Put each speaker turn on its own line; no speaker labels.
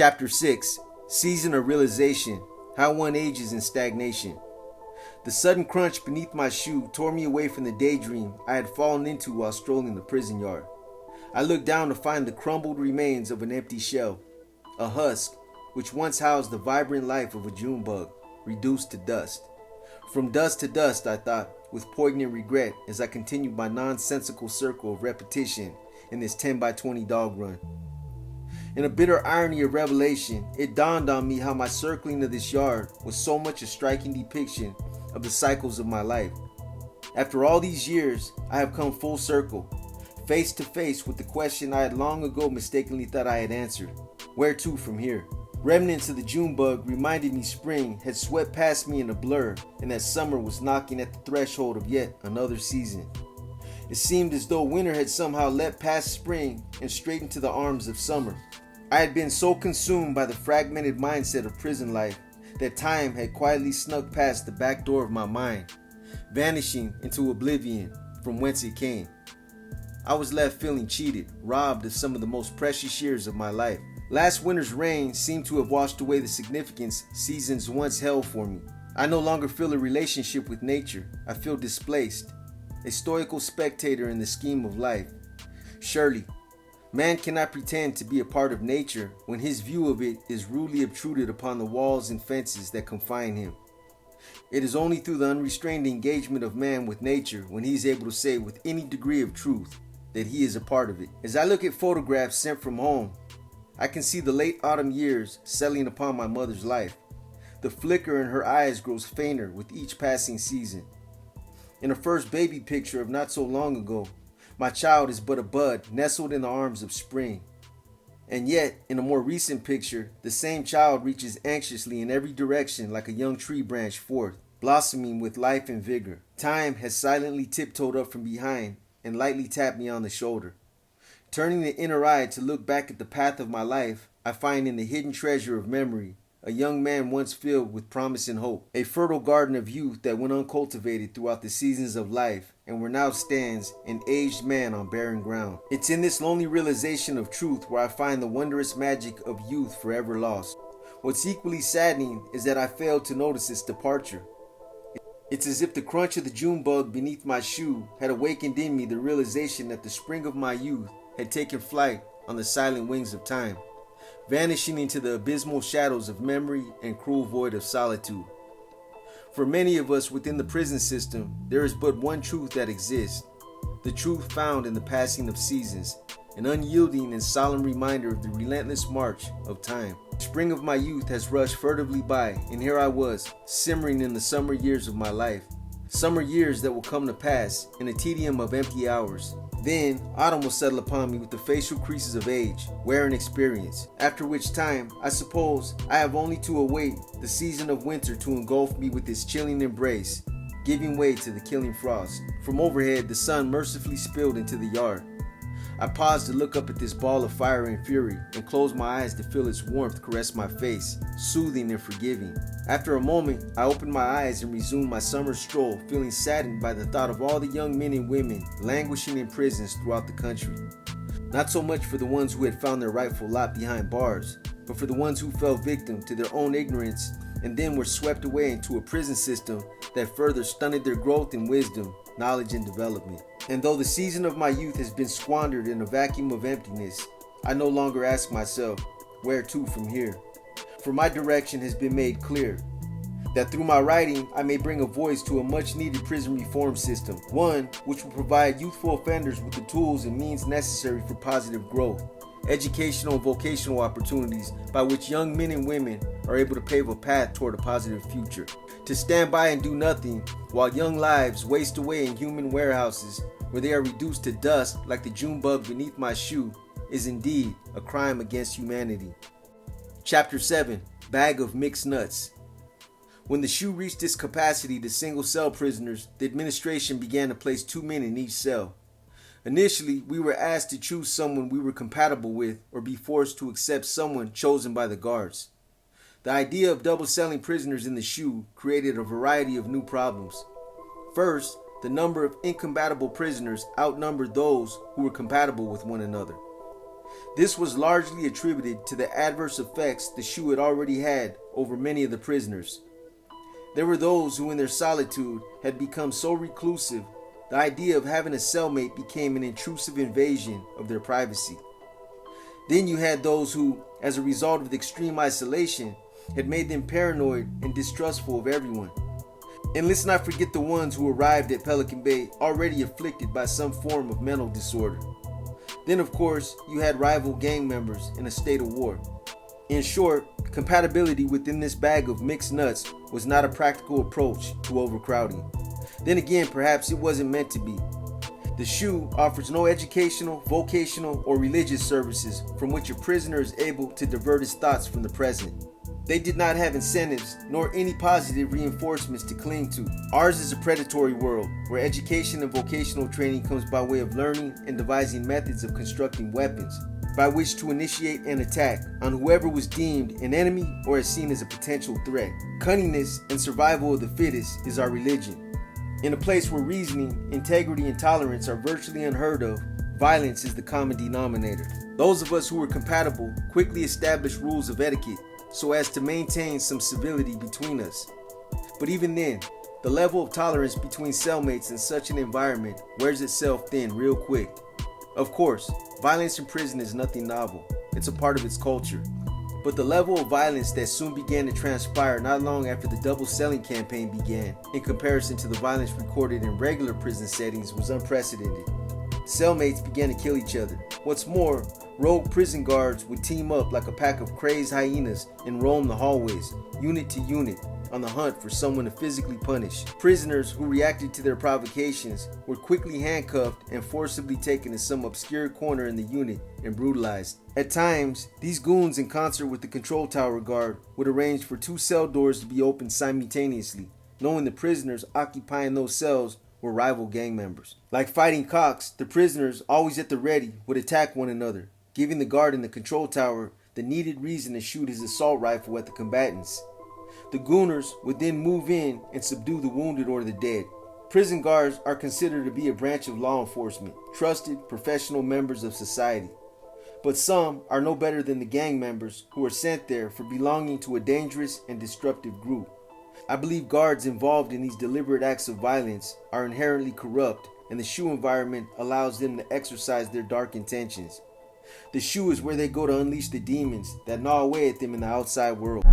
Chapter 6, Season of Realization, How One Ages in Stagnation. The sudden crunch beneath my shoe tore me away from the daydream I had fallen into while strolling the prison yard. I looked down to find the crumbled remains of an empty shell, a husk which once housed the vibrant life of a June bug, reduced to dust. From dust to dust, I thought, with poignant regret as I continued my nonsensical circle of repetition in this 10 by 20 dog run. In a bitter irony of revelation, it dawned on me how my circling of this yard was so much a striking depiction of the cycles of my life. After all these years, I have come full circle, face to face with the question I had long ago mistakenly thought I had answered. Where to from here? Remnants of the June bug reminded me spring had swept past me in a blur and that summer was knocking at the threshold of yet another season. It seemed as though winter had somehow leapt past spring and straight into the arms of summer. I had been so consumed by the fragmented mindset of prison life that time had quietly snuck past the back door of my mind, vanishing into oblivion from whence it came. I was left feeling cheated, robbed of some of the most precious years of my life. Last winter's rain seemed to have washed away the significance seasons once held for me. I no longer feel a relationship with nature. I feel displaced, a stoical spectator in the scheme of life. Surely, man cannot pretend to be a part of nature when his view of it is rudely obtruded upon the walls and fences that confine him. It is only through the unrestrained engagement of man with nature when he is able to say with any degree of truth that he is a part of it. As I look at photographs sent from home, I can see the late autumn years settling upon my mother's life. The flicker in her eyes grows fainter with each passing season. In a first baby picture of not so long ago, my child is but a bud nestled in the arms of spring. And yet, in a more recent picture, the same child reaches anxiously in every direction like a young tree branch forth, blossoming with life and vigor. Time has silently tiptoed up from behind and lightly tapped me on the shoulder. Turning the inner eye to look back at the path of my life, I find in the hidden treasure of memory a young man once filled with promise and hope, a fertile garden of youth that went uncultivated throughout the seasons of life and where now stands an aged man on barren ground. It's in this lonely realization of truth where I find the wondrous magic of youth forever lost. What's equally saddening is that I failed to notice its departure. It's as if the crunch of the June bug beneath my shoe had awakened in me the realization that the spring of my youth had taken flight on the silent wings of time, vanishing into the abysmal shadows of memory and cruel void of solitude. For many of us within the prison system, there is but one truth that exists, the truth found in the passing of seasons, an unyielding and solemn reminder of the relentless march of time. The spring of my youth has rushed furtively by, and here I was, simmering in the summer years of my life, summer years that will come to pass in a tedium of empty hours. Then, autumn will settle upon me with the facial creases of age, wear and experience, after which time, I suppose, I have only to await the season of winter to engulf me with its chilling embrace, giving way to the killing frost. From overhead, the sun mercifully spilled into the yard. I paused to look up at this ball of fire and fury, and closed my eyes to feel its warmth caress my face, soothing and forgiving. After a moment, I opened my eyes and resumed my summer stroll, feeling saddened by the thought of all the young men and women languishing in prisons throughout the country. Not so much for the ones who had found their rightful lot behind bars, but for the ones who fell victim to their own ignorance and then were swept away into a prison system that further stunted their growth in wisdom, knowledge, and development. And though the season of my youth has been squandered in a vacuum of emptiness, I no longer ask myself, where to from here? For my direction has been made clear, that through my writing I may bring a voice to a much needed prison reform system, one which will provide youthful offenders with the tools and means necessary for positive growth, educational and vocational opportunities by which young men and women are able to pave a path toward a positive future. To stand by and do nothing while young lives waste away in human warehouses where they are reduced to dust like the June bug beneath my shoe is indeed a crime against humanity. Chapter 7, Bag of Mixed Nuts. When the shoe reached its capacity to single cell prisoners, the administration began to place 2 men in each cell. Initially, we were asked to choose someone we were compatible with or be forced to accept someone chosen by the guards. The idea of double-celling prisoners in the shoe created a variety of new problems. First, the number of incompatible prisoners outnumbered those who were compatible with one another. This was largely attributed to the adverse effects the SHU had already had over many of the prisoners. There were those who in their solitude had become so reclusive, the idea of having a cellmate became an intrusive invasion of their privacy. Then you had those who, as a result of the extreme isolation, had made them paranoid and distrustful of everyone. And let's not forget the ones who arrived at Pelican Bay already afflicted by some form of mental disorder. Then of course, you had rival gang members in a state of war. In short, compatibility within this bag of mixed nuts was not a practical approach to overcrowding. Then again, perhaps it wasn't meant to be. The SHU offers no educational, vocational, or religious services from which a prisoner is able to divert his thoughts from the present. They did not have incentives nor any positive reinforcements to cling to. Ours is a predatory world where education and vocational training comes by way of learning and devising methods of constructing weapons by which to initiate an attack on whoever was deemed an enemy or is seen as a potential threat. Cunningness and survival of the fittest is our religion. In a place where reasoning, integrity, and tolerance are virtually unheard of, violence is the common denominator. Those of us who were compatible quickly established rules of etiquette so as to maintain some civility between us. But even then, the level of tolerance between cellmates in such an environment wears itself thin real quick. Of course, violence in prison is nothing novel. It's a part of its culture. But the level of violence that soon began to transpire not long after the double selling campaign began, in comparison to the violence recorded in regular prison settings, was unprecedented. Cellmates began to kill each other. What's more, rogue prison guards would team up like a pack of crazed hyenas and roam the hallways, unit to unit, on the hunt for someone to physically punish. Prisoners who reacted to their provocations were quickly handcuffed and forcibly taken to some obscure corner in the unit and brutalized. At times, these goons, in concert with the control tower guard, would arrange for 2 cell doors to be opened simultaneously, knowing the prisoners occupying those cells were rival gang members. Like fighting cocks, the prisoners, always at the ready, would attack one another, giving the guard in the control tower the needed reason to shoot his assault rifle at the combatants. The gooners would then move in and subdue the wounded or the dead. Prison guards are considered to be a branch of law enforcement, trusted, professional members of society. But some are no better than the gang members who are sent there for belonging to a dangerous and disruptive group. I believe guards involved in these deliberate acts of violence are inherently corrupt, and the SHU environment allows them to exercise their dark intentions. The SHU is where they go to unleash the demons that gnaw away at them in the outside world.